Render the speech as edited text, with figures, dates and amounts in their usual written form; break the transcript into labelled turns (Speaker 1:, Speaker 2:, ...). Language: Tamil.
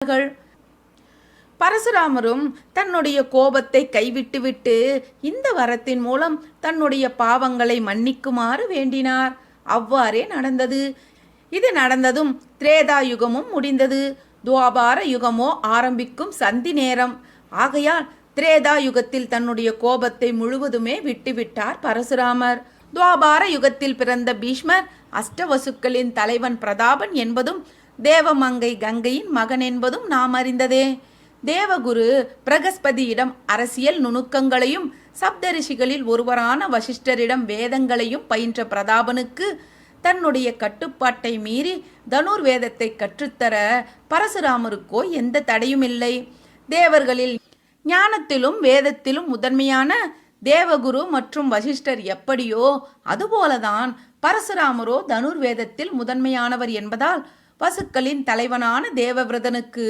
Speaker 1: கொண்டார்கள். பரசுராமரும் தன்னுடைய கோபத்தை கைவிட்டுவிட்டு இந்த வரத்தின் மூலம் தன்னுடைய பாவங்களை மன்னிக்குமாறு வேண்டினார். அவ்வாறே நடந்தது. இது நடந்ததும் திரேதா யுகமும் முடிந்தது. துவாபார யுகமோ ஆரம்பிக்கும் சந்தி நேரம். ஆகையால் திரேதா யுகத்தில் தன்னுடைய கோபத்தை முழுவதுமே விட்டுவிட்டார் பரசுராமர். துவாபார யுகத்தில் பிறந்த பீஷ்மர் அஷ்டவசுக்களின் தலைவன் பிரதாபன் என்பதும் தேவமங்கை கங்கையின் மகன் என்பதும் நாம் அறிந்ததே. தேவகுரு பிரகஸ்பதியிடம் அரசியல் நுணுக்கங்களையும் சப்தரிஷிகளில் ஒருவரான வசிஷ்டரிடம் வேதங்களையும் பயின்ற பிரதாபனுக்கு தன்னுடைய கட்டுப்பாட்டை மீறி தனுர்வேதத்தை கற்றுத்தர பரசுராமருக்கோ எந்த தடையும் இல்லை. தேவர்களில் ஞானத்திலும் வேதத்திலும் முதன்மையான தேவகுரு மற்றும் வசிஷ்டர் எப்படியோ அதுபோலதான் பரசுராமரோ தனுர்வேதத்தில் முதன்மையானவர் என்பதால் வசுக்களின் தலைவனான தேவவிரதனுக்கு